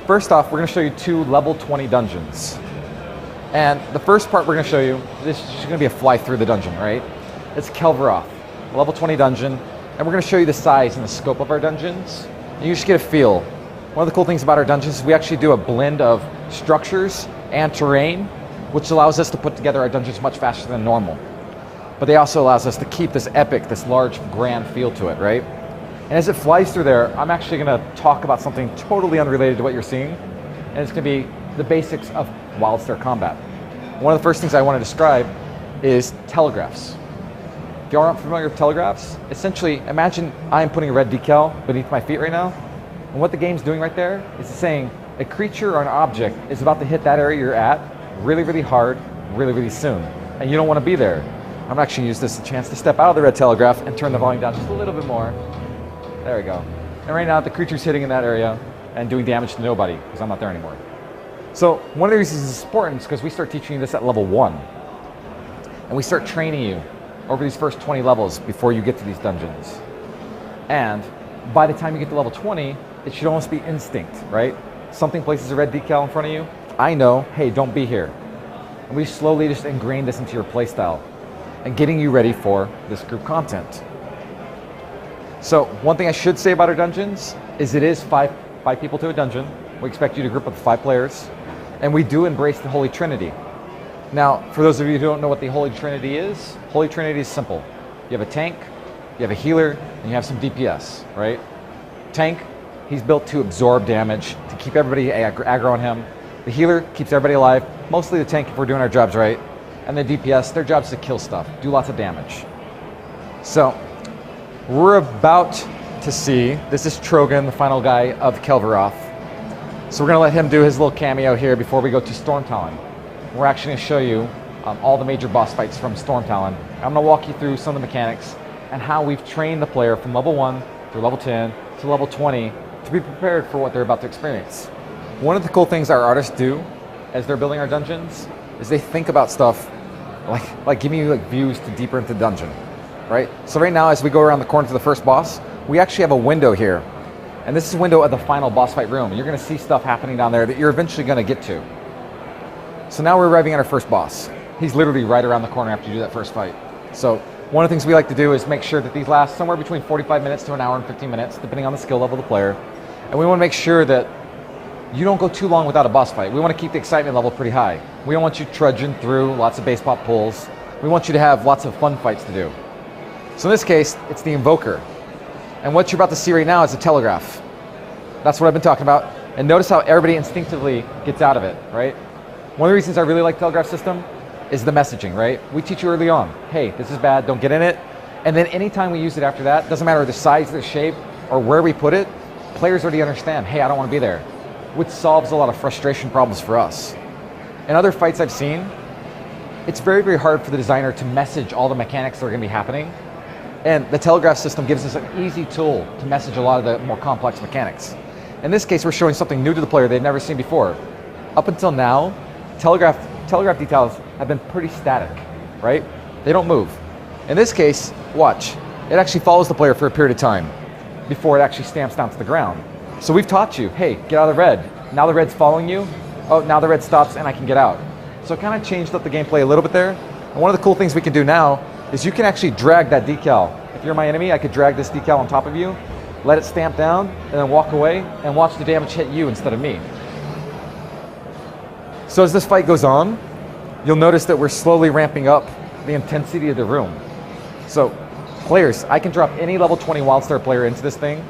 first off, we're going to show you 2 level 20 dungeons. And the first part we're going to show you, this is just going to be a fly through the dungeon, right? It's Kelvaroth, a level 20 dungeon. And we're going to show you the size and the scope of our dungeons. And you just get a feel. One of the cool things about our dungeons is we actually do a blend of structures and terrain, which allows us to put together our dungeons much faster than normal. But they also allows us to keep this epic, this large, grand feel to it, right? And as it flies through there, I'm actually going to talk about something totally unrelated to what you're seeing. And it's going to be the basics of WildStar combat. One of the first things I want to describe is telegraphs. If you aren't familiar with telegraphs, essentially imagine I'm putting a red decal beneath my feet right now. And what the game's doing right there is it's saying a creature or an object is about to hit that area you're at really, really hard, really, really soon. And you don't want to be there. I'm actually use this as a chance to step out of the red telegraph and turn the volume down just a little bit more. There we go. And right now the creature's hitting in that area and doing damage to nobody because I'm not there anymore. So one of the reasons it's important is because we start teaching you this at level 1. And we start training you over these first 20 levels before you get to these dungeons. And by the time you get to level 20, it should almost be instinct, right? Something places a red decal in front of you. I know, hey, don't be here. And we slowly just ingrain this into your playstyle and getting you ready for this group content. So one thing I should say about our dungeons is it is five people to a dungeon. We expect you to group up with 5 players. And we do embrace the Holy Trinity. Now, for those of you who don't know what the Holy Trinity is simple. You have a tank, you have a healer, and you have some DPS, right? Tank, he's built to absorb damage, to keep everybody aggro on him. The healer keeps everybody alive, mostly the tank if we're doing our jobs right. And the DPS, their job is to kill stuff, do lots of damage. So, we're about to see, this is Trogan, the final guy of Kelvaroth. So we're going to let him do his little cameo here before we go to Stormtalon. We're actually going to show you all the major boss fights from Stormtalon. I'm going to walk you through some of the mechanics and how we've trained the player from level 1 through level 10 to level 20 to be prepared for what they're about to experience. One of the cool things our artists do as they're building our dungeons is they think about stuff like giving you views to deeper into the dungeon, right? So right now as we go around the corner to the first boss, we actually have a window here. And this is a window of the final boss fight room. You're going to see stuff happening down there that you're eventually going to get to. So now we're arriving at our first boss. He's literally right around the corner after you do that first fight. So one of the things we like to do is make sure that these last somewhere between 45 minutes to an hour and 15 minutes, depending on the skill level of the player. And we want to make sure that you don't go too long without a boss fight. We want to keep the excitement level pretty high. We don't want you trudging through lots of base pop pulls. We want you to have lots of fun fights to do. So in this case, it's the Invoker. And what you're about to see right now is a telegraph. That's what I've been talking about. And notice how everybody instinctively gets out of it, right? One of the reasons I really like telegraph system is the messaging, right? We teach you early on, hey, this is bad, don't get in it. And then anytime we use it after that, doesn't matter the size, the shape, or where we put it, players already understand, hey, I don't want to be there, which solves a lot of frustration problems for us. In other fights I've seen, it's very, very hard for the designer to message all the mechanics that are going to be happening. And the telegraph system gives us an easy tool to message a lot of the more complex mechanics. In this case, we're showing something new to the player they've never seen before. Up until now, telegraph details have been pretty static, right? They don't move. In this case, watch. It actually follows the player for a period of time before it actually stamps down to the ground. So we've taught you, hey, get out of the red. Now the red's following you. Oh, now the red stops and I can get out. So it kind of changed up the gameplay a little bit there. And one of the cool things we can do now is you can actually drag that decal. If you're my enemy, I could drag this decal on top of you, let it stamp down, and then walk away and watch the damage hit you instead of me. So as this fight goes on, you'll notice that we're slowly ramping up the intensity of the room. So players, I can drop any level 20 WildStar player into this thing.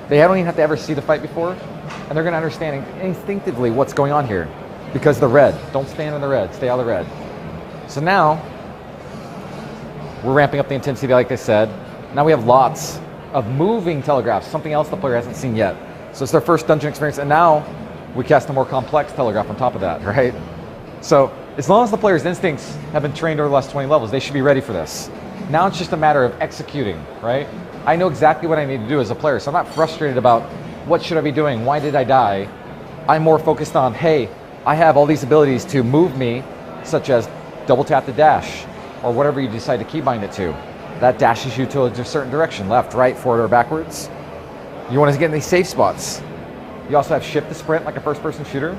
They don't even have to ever see the fight before, and they're going to understand instinctively what's going on here. Because the red, don't stand in the red, stay out of the red. So now, we're ramping up the intensity like I said. Now we have lots of moving telegraphs, something else the player hasn't seen yet. So it's their first dungeon experience, and now we cast a more complex telegraph on top of that, right? So as long as the player's instincts have been trained over the last 20 levels, they should be ready for this. Now it's just a matter of executing, right? I know exactly what I need to do as a player, so I'm not frustrated about what should I be doing, why did I die? I'm more focused on, hey, I have all these abilities to move me, such as double tap to dash, or whatever you decide to keybind it to. That dashes you to a certain direction, left, right, forward, or backwards. You want to get in these safe spots. You also have shift to sprint like a first-person shooter,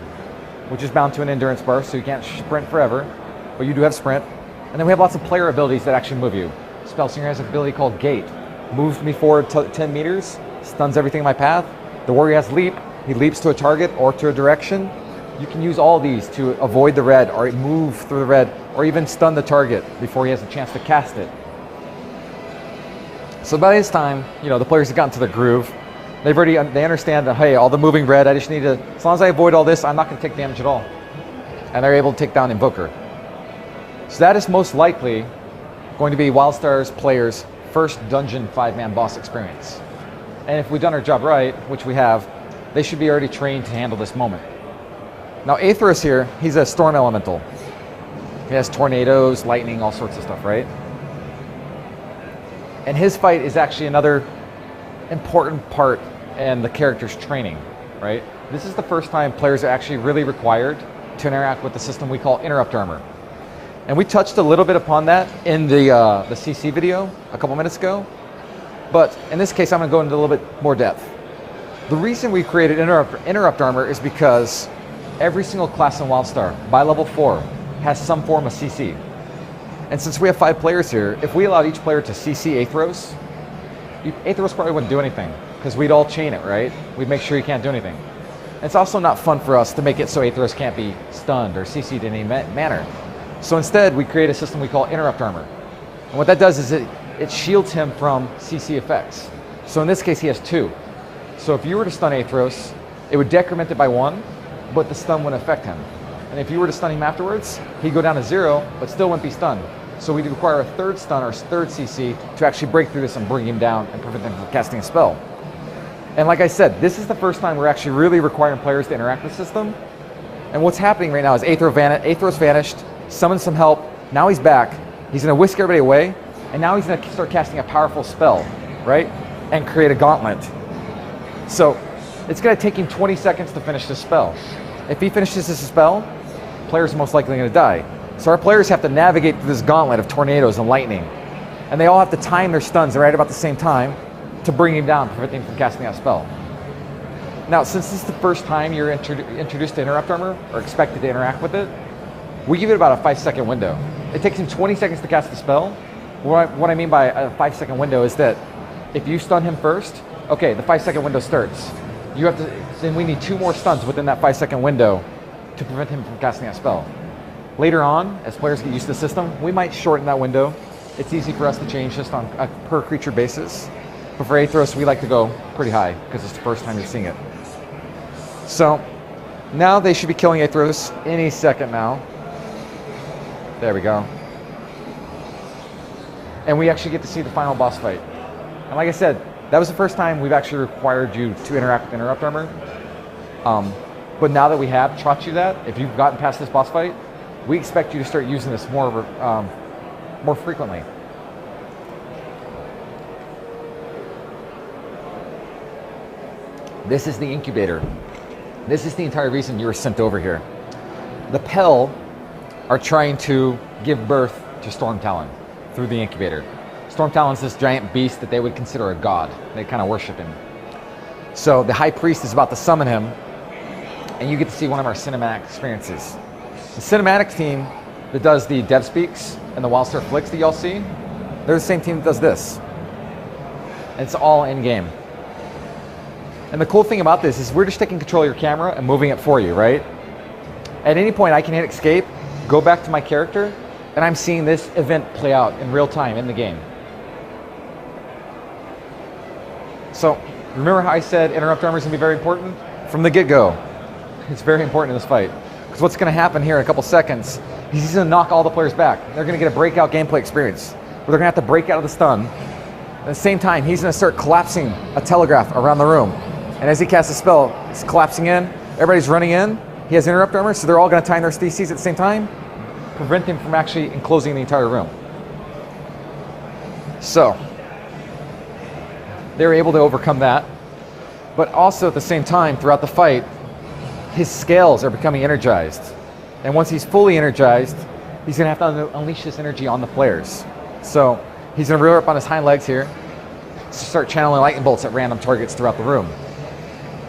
which is bound to an endurance bar, so you can't sprint forever, but you do have sprint. And then we have lots of player abilities that actually move you. Spellslinger has an ability called Gate. Moves me forward 10 meters, stuns everything in my path. The warrior has Leap. He leaps to a target or to a direction. You can use all these to avoid the red or move through the red or even stun the target before he has a chance to cast it. So by this time, the players have gotten to the groove. They understand that, hey, all the moving red, I just need to, as long as I avoid all this, I'm not going to take damage at all. And they're able to take down Invoker. So that is most likely going to be WildStar's players' first dungeon 5-man boss experience. And if we've done our job right, which we have, they should be already trained to handle this moment. Now Aethros here, he's a storm elemental. He has tornadoes, lightning, all sorts of stuff, right? And his fight is actually another important part in the character's training, right? This is the first time players are actually really required to interact with the system we call interrupt armor. And we touched a little bit upon that in the CC video a couple minutes ago. But in this case, I'm going to go into a little bit more depth. The reason we created interrupt armor is because every single class in WildStar, by level 4, has some form of CC. And since we have 5 players here, if we allowed each player to CC Aethros, Aethros probably wouldn't do anything, because we'd all chain it, right? We'd make sure he can't do anything. And it's also not fun for us to make it so Aethros can't be stunned or CC'd in any manner. So instead, we create a system we call interrupt armor. And what that does is it shields him from CC effects. So in this case, he has 2. So if you were to stun Aethros, it would decrement it by 1, but the stun wouldn't affect him. And if you were to stun him afterwards, he'd go down to 0, but still wouldn't be stunned. So we'd require a 3rd stun or 3rd CC to actually break through this and bring him down and prevent him from casting a spell. And like I said, this is the first time we're actually really requiring players to interact with the system. And what's happening right now is Aethros vanished, summoned some help, now he's back, he's going to whisk everybody away, and now he's going to start casting a powerful spell, right? And create a gauntlet. So it's going to take him 20 seconds to finish this spell. If he finishes this spell, players are most likely going to die. So our players have to navigate through this gauntlet of tornadoes and lightning. And they all have to time their stuns right about the same time to bring him down, prevent him from casting that spell. Now, since this is the first time you're introduced to interrupt armor, or expected to interact with it, we give it about a 5-second window. It takes him 20 seconds to cast the spell. What I mean by a 5-second window is that if you stun him first, okay, the 5-second window starts. Then we need 2 more stuns within that 5-second window to prevent him from casting that spell. Later on, as players get used to the system, we might shorten that window. It's easy for us to change just on a per creature basis. But for Aethros, we like to go pretty high because it's the first time you're seeing it. So now they should be killing Aethros any second now. There we go. And we actually get to see the final boss fight. And like I said, that was the first time we've actually required you to interact with interrupt armor. But now that we have taught you that, if you've gotten past this boss fight, we expect you to start using this more frequently. This is the incubator. This is the entire reason you were sent over here. The Pell are trying to give birth to Storm Talon through the incubator. Storm Talon is this giant beast that they would consider a god. They kind of worship him. So the High Priest is about to summon him, and you get to see one of our cinematic experiences. The cinematic team that does the Dev Speaks and the WildStar Flicks that y'all see, they're the same team that does this. And it's all in-game. And the cool thing about this is we're just taking control of your camera and moving it for you, right? At any point I can hit escape, go back to my character, and I'm seeing this event play out in real time in the game. So remember how I said interrupt armor is going to be very important? From the get-go, it's very important in this fight. Because what's going to happen here in a couple seconds, he's going to knock all the players back. They're going to get a breakout gameplay experience, where they're going to have to break out of the stun. At the same time, he's going to start collapsing a telegraph around the room. And as he casts a spell, it's collapsing in, everybody's running in, he has interrupt armor, so they're all going to time their DCs at the same time, prevent him from actually enclosing the entire room. So they were able to overcome that, but also at the same time, throughout the fight, his scales are becoming energized. And once he's fully energized, he's going to have to unleash this energy on the players. So he's going to rear up on his hind legs here, start channeling lightning bolts at random targets throughout the room.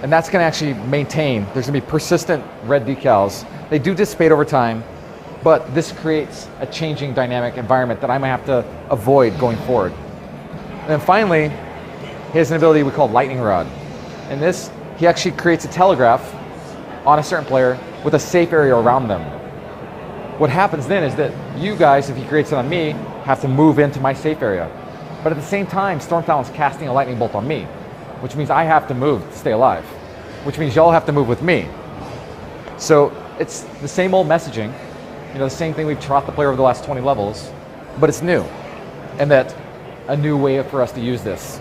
And that's going to actually maintain, there's going to be persistent red decals. They do dissipate over time, but this creates a changing dynamic environment that I might have to avoid going forward. And then finally, he has an ability we call lightning rod. And this, he actually creates a telegraph on a certain player with a safe area around them. What happens then is that you guys, if he creates it on me, have to move into my safe area. But at the same time, Storm Talon's casting a lightning bolt on me, which means I have to move to stay alive, which means y'all have to move with me. So it's the same old messaging, the same thing we've taught the player over the last 20 levels, but it's new, and that a new way for us to use this.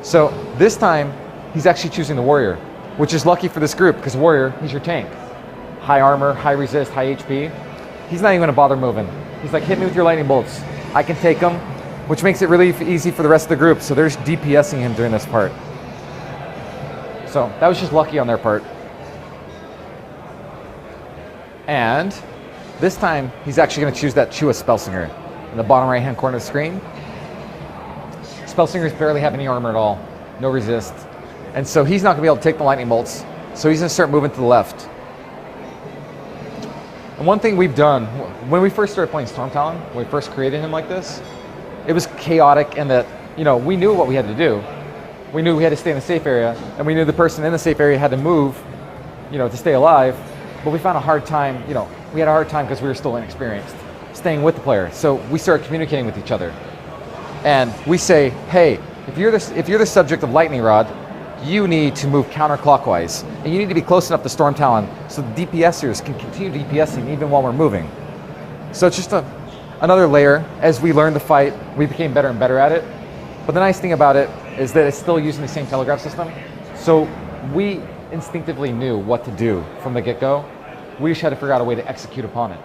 So this time, he's actually choosing the warrior, which is lucky for this group, because warrior, he's your tank. High armor, high resist, high HP. He's not even gonna bother moving. He's like, hit me with your lightning bolts. I can take them, which makes it really easy for the rest of the group. So there's DPSing him during this part. So that was just lucky on their part. And this time, he's actually gonna choose that Chua Spellsinger in the bottom right-hand corner of the screen. Spellsingers barely have any armor at all, no resist. And so he's not gonna be able to take the lightning bolts. So he's gonna start moving to the left. And one thing we've done, when we first started playing Storm Talon, when we first created him like this, it was chaotic in that, we knew what we had to do. We knew we had to stay in the safe area, and we knew the person in the safe area had to move, to stay alive. But we found a hard time, we had a hard time because we were still inexperienced, staying with the player. So we started communicating with each other. And we say, hey, if you're the subject of Lightning Rod, you need to move counterclockwise. And you need to be close enough to Storm Talon so the DPSers can continue DPSing even while we're moving. So it's just another layer. As we learned to fight, we became better and better at it. But the nice thing about it is that it's still using the same telegraph system. So we instinctively knew what to do from the get-go. We just had to figure out a way to execute upon it.